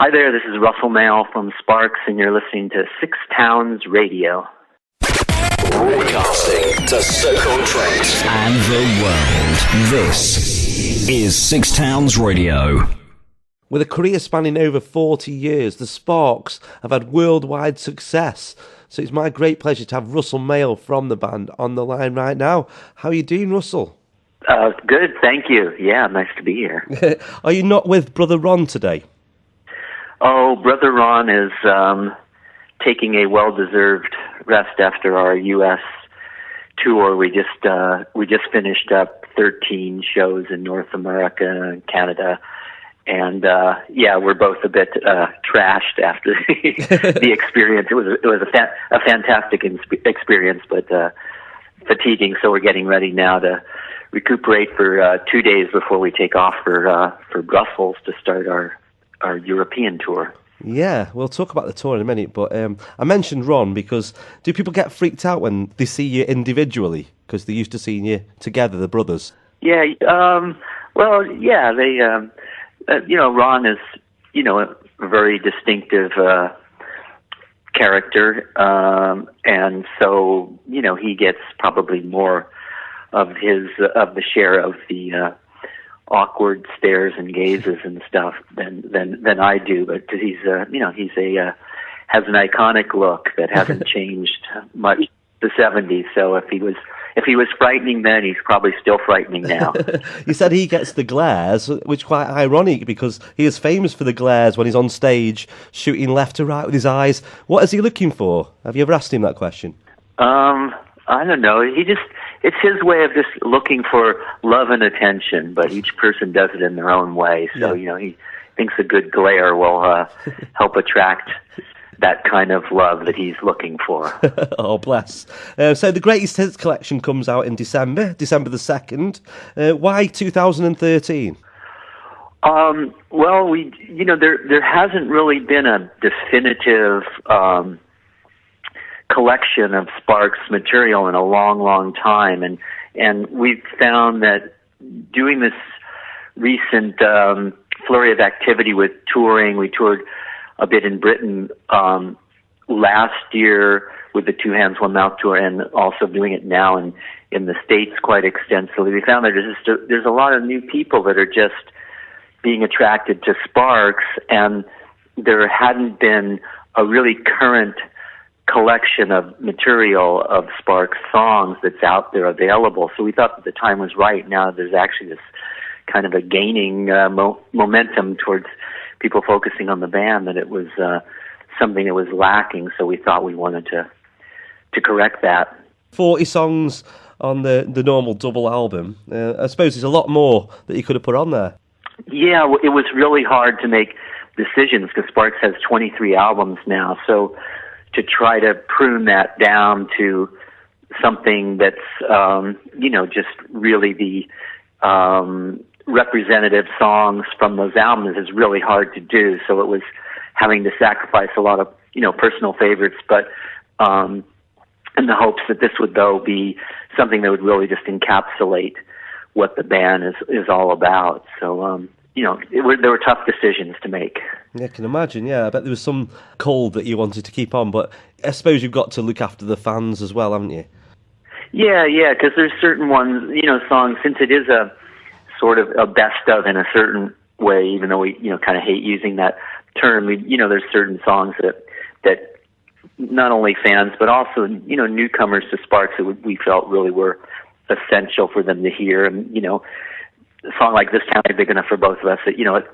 Hi there, this is Russell Mael from Sparks, and you're listening to Six Towns Radio. Broadcasting to Stoke-on-Trent and the world. This is Six Towns Radio. With a career spanning over 40 years, the Sparks have had worldwide success. So it's my great pleasure to have Russell Mael from the band on the line right now. How are you doing, Russell? Good, thank you. Yeah, nice to be here. Are you not with Brother Ron today? Oh, Brother Ron is taking a well-deserved rest after our U.S. tour. We just finished up 13 shows in North America and Canada, and we're both a bit trashed after the experience. It was a fantastic experience, but fatiguing. So we're getting ready now to recuperate for 2 days before we take off for Brussels to start our European tour. Yeah, we'll talk about the tour in a minute, but I mentioned Ron because do people get freaked out when they see you individually? Because they're used to seeing you together, the brothers. Yeah, they, Ron is, a very distinctive character, and so, he gets probably more of the share of the awkward stares and gazes and stuff than I do, but he's has an iconic look that hasn't changed much the 70s. So if he was frightening then, he's probably still frightening now. You said he gets the glares, which is quite ironic because he is famous for the glares when he's on stage shooting left to right with his eyes. What is he looking for? Have you ever asked him that question? I don't know. It's his way of just looking for love and attention, but each person does it in their own way. So, he thinks a good glare will help attract that kind of love that he's looking for. Oh, bless. So the Greatest Hits collection comes out in December the 2nd. Why 2013? Well, there hasn't really been a definitive collection of Sparks material in a long, long time, and we've found that doing this recent flurry of activity with touring, we toured a bit in Britain last year with the Two Hands One Mouth tour, and also doing it now in the States quite extensively. We found that there's a lot of new people that are just being attracted to Sparks, and there hadn't been a really current collection of material of Sparks songs that's out there available. So we thought that the time was right. Now there's actually this kind of a gaining momentum towards people focusing on the band, that it was something that was lacking. So we thought we wanted to correct that. 40 songs on the normal double album. I suppose there's a lot more that you could have put on there. Yeah, it was really hard to make decisions because Sparks has 23 albums now. So to try to prune that down to something that's, just really the representative songs from those albums is really hard to do. So it was having to sacrifice a lot of, personal favorites, but in the hopes that this would, though, be something that would really just encapsulate what the band is all about. So, there were tough decisions to make. Yeah, I can imagine, yeah. I bet there was some cold that you wanted to keep on, but I suppose you've got to look after the fans as well, haven't you? Yeah, because there's certain ones, songs, since it is a sort of a best of in a certain way, even though we, kind of hate using that term, there's certain songs that not only fans, but also, newcomers to Sparks that we felt really were essential for them to hear. And, a song like This Town Ain't Big Enough for Both of Us, that, it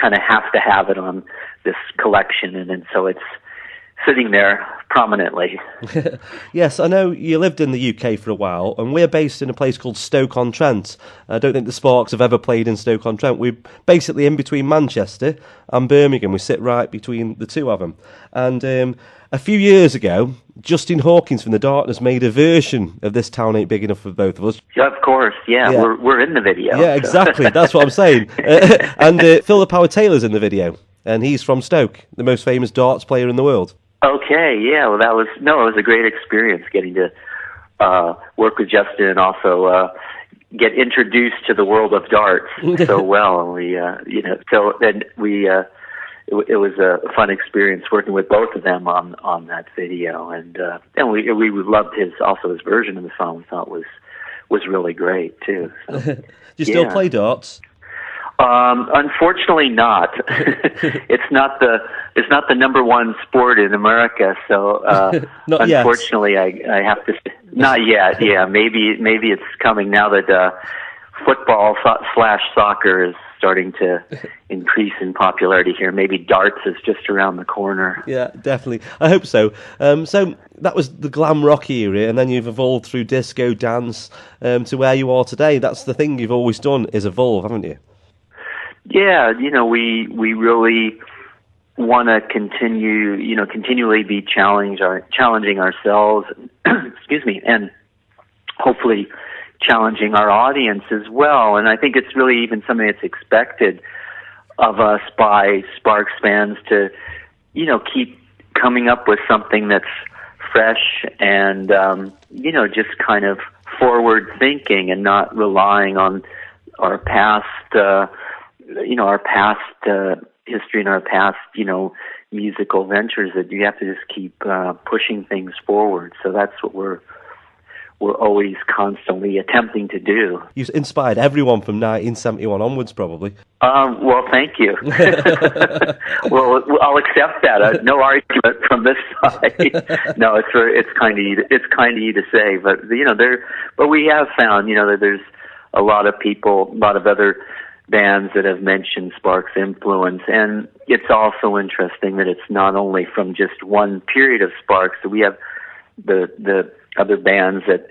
kind of have to have it on this collection, and so it's sitting there prominently. Yes, I know you lived in the UK for a while, and we're based in a place called Stoke-on-Trent. I don't think the Sparks have ever played in Stoke-on-Trent. We're basically in between Manchester and Birmingham. We sit right between the two of them. And a few years ago, Justin Hawkins from The Darkness made a version of This Town Ain't Big Enough for Both of Us. Of course, yeah. We're in the video. Yeah, exactly. That's what I'm saying. And Phil the Power Taylor's in the video, and he's from Stoke, the most famous darts player in the world. Okay, yeah. Well, it was a great experience getting to work with Justin and also get introduced to the world of darts so well. And we, so then we it was a fun experience working with both of them on that video, and we loved his version of the song. We thought was really great too. So, do you still play darts? Unfortunately not. It's not the number one sport in America, so not unfortunately yet. I have to not yet. Yeah, maybe it's coming now that football / soccer is starting to increase in popularity here. Maybe darts is just around the corner. Yeah, definitely. I hope so. So that was the glam rock era, and then you've evolved through disco, dance, to where you are today. That's the thing you've always done, is evolve, haven't you? Yeah, we really want to continually be challenging ourselves, excuse me, and hopefully challenging our audience as well. And I think it's really even something that's expected of us by Sparks fans to, keep coming up with something that's fresh and, just kind of forward thinking and not relying on our past, history and our past, musical ventures. That you have to just keep pushing things forward. So that's what we're always constantly attempting to do. You've inspired everyone from 1971 onwards, probably. Well, thank you. Well, I'll accept that. No argument from this side. No, it's kind of you to say, but but we have found that there's a lot of people, a lot of other bands that have mentioned Sparks' influence, and it's also interesting that it's not only from just one period of Sparks. So we have the other bands that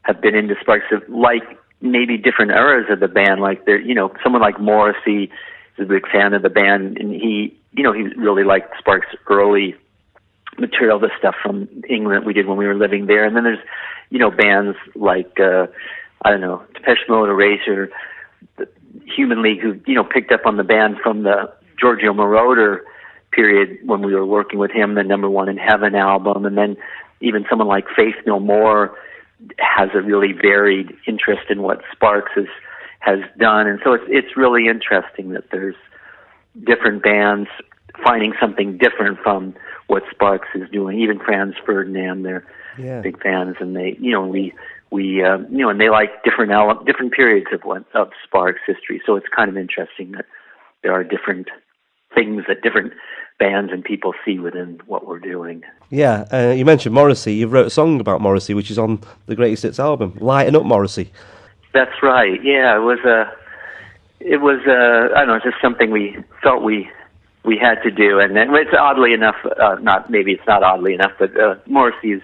have been into Sparks, like maybe different eras of the band. Like someone like Morrissey is a big fan of the band, and he really liked Sparks' early material, the stuff from England we did when we were living there. And then there's bands like Depeche Mode, Erasure, the Human League, who picked up on the band from the Giorgio Moroder period when we were working with him, the Number One in Heaven album, and then even someone like Faith No More has a really varied interest in what Sparks has done. And so it's really interesting that there's different bands finding something different from what Sparks is doing. Even Franz Ferdinand, they're big fans, and they and they like different periods of Sparks history. So it's kind of interesting that there are different things that different bands and people see within what we're doing. Yeah, you mentioned Morrissey. You wrote a song about Morrissey, which is on the Greatest Hits album, "Lighten Up Morrissey." That's right. Yeah, it was I don't know, it's just something we felt we had to do, and it's oddly enough, it's not oddly enough, but Morrissey is,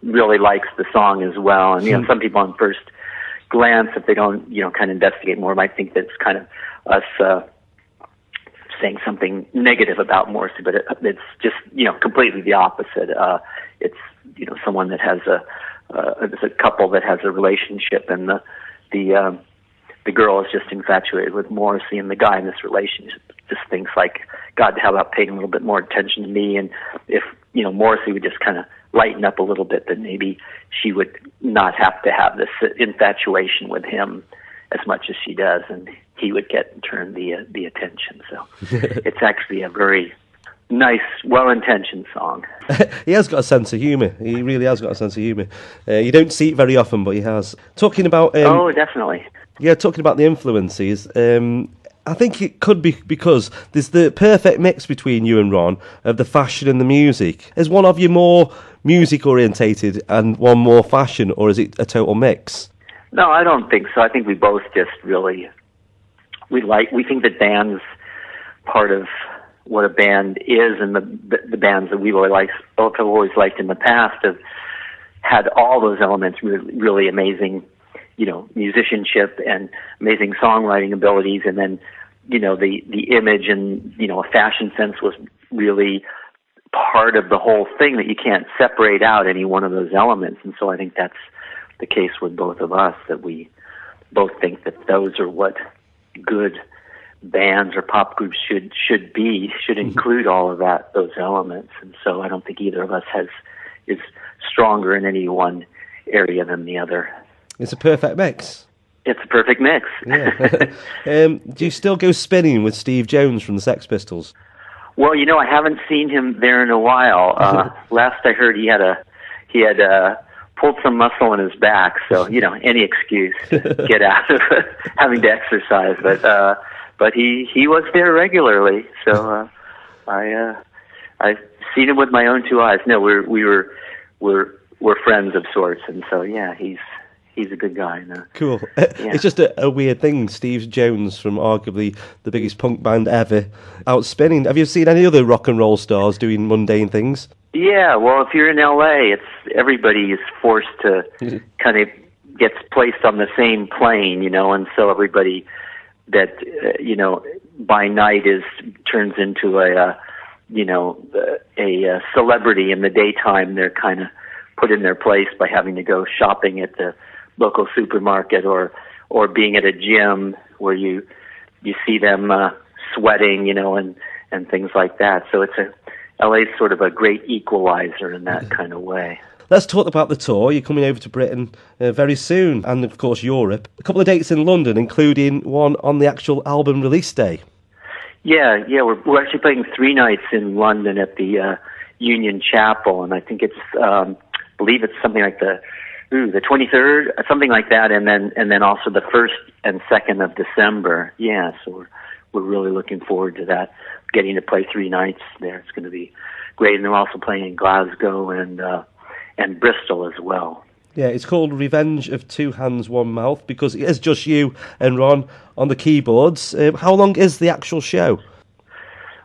really likes the song as well, and some people on first glance, if they don't, kind of investigate more, might think that it's kind of us saying something negative about Morrissey, but it's just completely the opposite. It's someone that has it's a couple that has a relationship, and the girl is just infatuated with Morrissey, and the guy in this relationship just thinks like, God, how about paying a little bit more attention to me? And if Morrissey would just kind of lighten up a little bit, then maybe she would not have to have this infatuation with him as much as she does, and he would get in turn the attention. So it's actually a very nice, well-intentioned song. He has got a sense of humour. He really has got a sense of humour. You don't see it very often, but he has. Talking about definitely. Yeah, talking about the influences. I think it could be because there's the perfect mix between you and Ron of the fashion and the music. Is one of you more music orientated and one more fashion, or is it a total mix? No, I don't think so. I think we both just really we think that band's part of what a band is, and the bands that we've always liked in the past have had all those elements, really amazing, musicianship and amazing songwriting abilities, and then the image and a fashion sense was really part of the whole thing, that you can't separate out any one of those elements. And so I think that's the case with both of us, that we both think that those are what good bands or pop groups should include all of those elements. And so I don't think either of us is stronger in any one area than the other. It's a perfect mix. It's a perfect mix. Yeah. Do you still go spinning with Steve Jones from the Sex Pistols? Well, I haven't seen him there in a while. Last I heard, he had pulled some muscle in his back, so any excuse to get out of having to exercise. But he was there regularly, so I've seen him with my own two eyes. No, we're friends of sorts, and so yeah, he's a good guy. No. Cool. Yeah. It's just a weird thing. Steve Jones from arguably the biggest punk band ever out spinning. Have you seen any other rock and roll stars doing mundane things? Yeah, well, if you're in LA, everybody is forced to kind of gets placed on the same plane, and so everybody that by night turns into a celebrity. In the daytime, they're kind of put in their place by having to go shopping at the local supermarket or being at a gym where you see them sweating, and things like that. So LA's sort of a great equalizer in that kind of way. Let's talk about the tour. You're coming over to Britain very soon, and of course Europe. A couple of dates in London, including one on the actual album release day. Yeah, we're actually playing 3 nights in London at the Union Chapel, and I think it's believe it's something like the 23rd, something like that, and then also the 1st and 2nd of December. Yeah, so we're really looking forward to that. Getting to play 3 nights there, it's going to be great. And they're also playing in Glasgow and Bristol as well. Yeah, it's called Revenge of Two Hands, One Mouth because it is just you and Ron on the keyboards. How long is the actual show?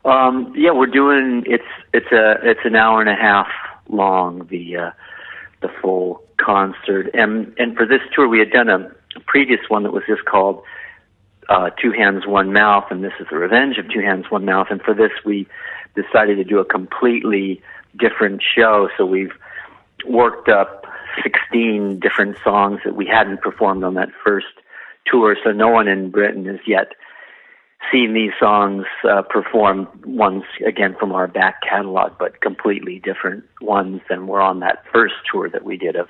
We're doing it's an hour and a half long, the full concert. And for this tour, we had done a previous one that was just called Two Hands, One Mouth, and this is the Revenge of Two Hands, One Mouth. And for this, we decided to do a completely different show. So we've worked up 16 different songs that we hadn't performed on that first tour. So no one in Britain has yet seen these songs performed, ones again from our back catalog, but completely different ones than were on that first tour that we did of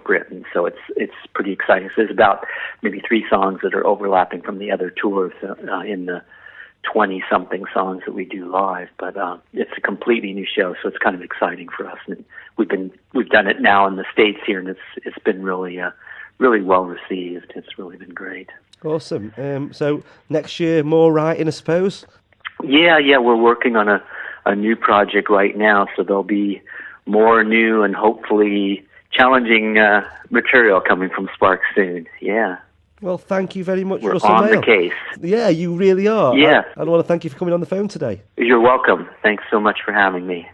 Britain. So it's pretty exciting. So there's about maybe 3 songs that are overlapping from the other tours in the 20-something songs that we do live. But it's a completely new show, so it's kind of exciting for us. And we've done it now in the States here, and it's been really well received. It's really been great. Awesome. So next year, more writing, I suppose? Yeah, we're working on a new project right now, so there'll be more new and hopefully challenging material coming from Sparks soon. Yeah. Well, thank you very much, We're Russell on Mael. the case. Yeah, you really are. Yeah. I want to thank you for coming on the phone today. You're welcome. Thanks so much for having me.